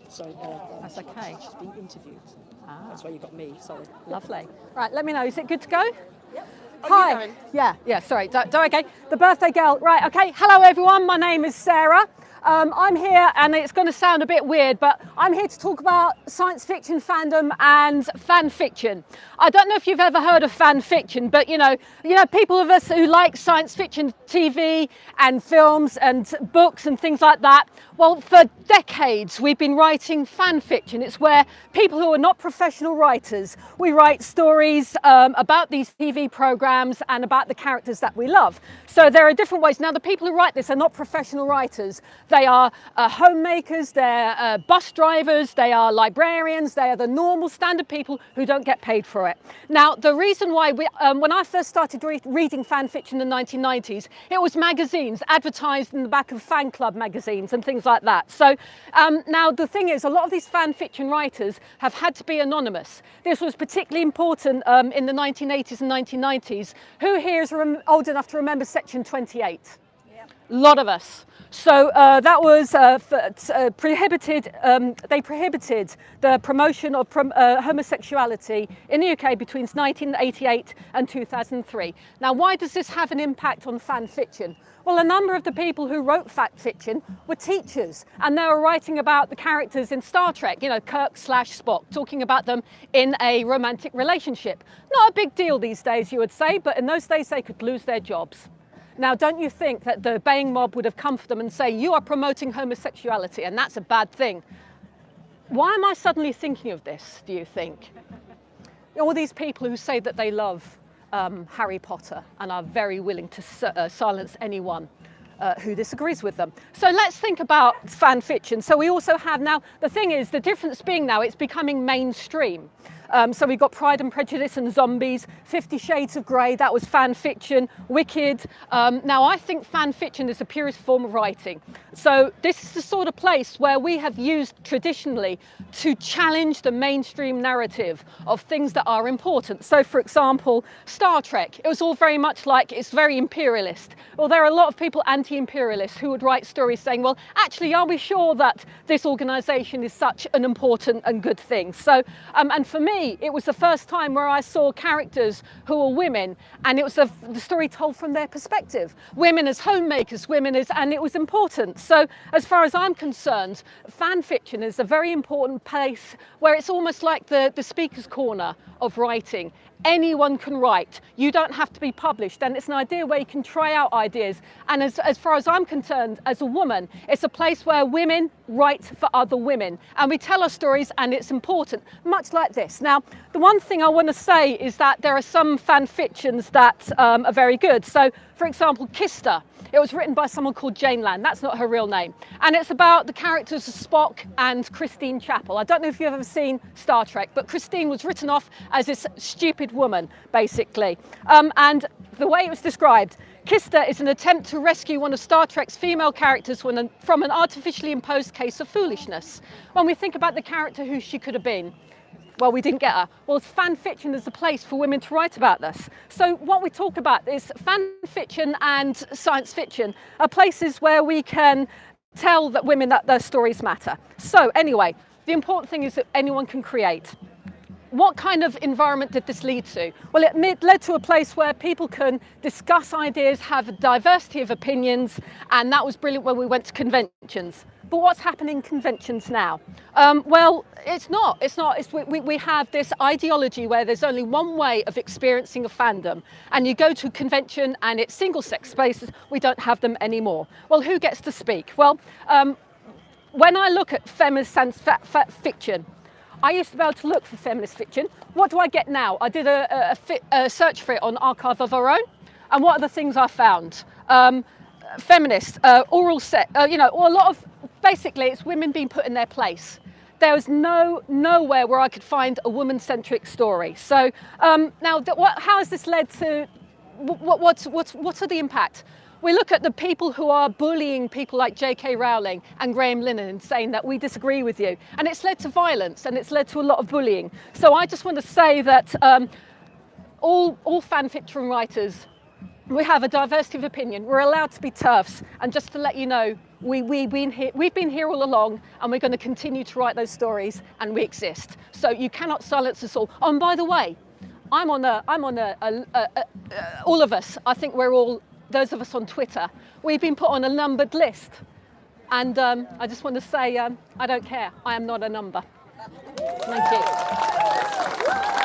So that's okay. She's being interviewed. Ah. That's why you got me. Sorry. Lovely. Right, let me know. Is it good to go? Yep. Hi. Yeah, sorry. Okay. The birthday girl. Right, okay. Hello, everyone. My name is Sarah. I'm here, and it's going to sound a bit weird, but I'm here to talk about science fiction fandom and fan fiction. I don't know if you've ever heard of fan fiction, but you know, people of us who like science fiction TV and films and books and things like that. Well, for decades, we've been writing fan fiction. It's where people who are not professional writers, we write stories about these TV programs and about the characters that we love. So there are different ways. Now, the people who write this are not professional writers. They are homemakers, they're bus drivers, they are librarians, they are the normal standard people who don't get paid for it. Now, the reason why when I first started reading fan fiction in the 1990s, it was magazines advertised in the back of fan club magazines and things like that. So now the thing is, a lot of these fan fiction writers have had to be anonymous. This was particularly important in the 1980s and 1990s. Who here is old enough to remember Section 28? A lot of us. So that was prohibited. They prohibited the promotion of homosexuality in the UK between 1988 and 2003. Now, why does this have an impact on fan fiction? Well, a number of the people who wrote fan fiction were teachers, and they were writing about the characters in Star Trek, you know, Kirk/Spock, talking about them in a romantic relationship. Not a big deal these days, you would say, but in those days they could lose their jobs. Now, don't you think that the baying mob would have come for them and say, you are promoting homosexuality, and that's a bad thing? Why am I suddenly thinking of this, do you think? All these people who say that they love Harry Potter and are very willing to silence anyone who disagrees with them. So let's think about fan fiction. So we also have now, the thing is, the difference being now, it's becoming mainstream. So we've got Pride and Prejudice and Zombies, 50 Shades of Grey, that was fan fiction, Wicked. Now I think fan fiction is the purest form of writing. So this is the sort of place where we have used traditionally to challenge the mainstream narrative of things that are important. So for example, Star Trek, it was all very much like, it's very imperialist. Well, there are a lot of people anti-imperialists who would write stories saying, well, actually, are we sure that this organisation is such an important and good thing? So, and for me, it was the first time where I saw characters who were women, and it was the story told from their perspective. Women as homemakers, and it was important. So as far as I'm concerned, fan fiction is a very important place where it's almost like the speaker's corner of writing. Anyone can write. You don't have to be published, and it's an idea where you can try out ideas. And as far as I'm concerned, as a woman, it's a place where women write for other women, and we tell our stories, and it's important, much like this. Now, the one thing I want to say is that there are some fan fictions that are very good. So, for example, Kista. It was written by someone called Jane Land. That's not her real name. And it's about the characters of Spock and Christine Chapel. I don't know if you've ever seen Star Trek, but Christine was written off as this stupid woman, basically. And the way it was described, Kista is an attempt to rescue one of Star Trek's female characters from an artificially imposed case of foolishness. When we think about the character who she could have been, well, we didn't get her. Well, fan fiction is a place for women to write about this. So what we talk about is fan fiction and science fiction are places where we can tell that women, that their stories matter. So anyway, the important thing is that anyone can create. What kind of environment did this lead to? Well, it led to a place where people can discuss ideas, have a diversity of opinions, and that was brilliant when we went to conventions. But what's happening in conventions now? Well, it's not. We have this ideology where there's only one way of experiencing a fandom, and you go to a convention and it's single-sex spaces. We don't have them anymore. Well, who gets to speak? Well, when I look at feminist fiction, I used to be able to look for feminist fiction. What do I get now? I did a search for it on Archive of Our Own, and what are the things I found? Feminist, oral sex, or a lot of, basically it's women being put in their place. There was nowhere where I could find a woman-centric story. So now, how has this led to, what are the impact? We look at the people who are bullying people like J.K. Rowling and Graham Linehan, saying that we disagree with you. And it's led to violence, and it's led to a lot of bullying. So I just want to say that all fan fiction writers We have a diversity of opinion. We're allowed to be TERFs. And just to let you know, we've been here all along, and we're going to continue to write those stories, and we exist. So you cannot silence us all. Oh, and by the way, I'm on all of us, I think we're all, those of us on Twitter, we've been put on a numbered list. And I just want to say, I don't care. I am not a number. Thank you.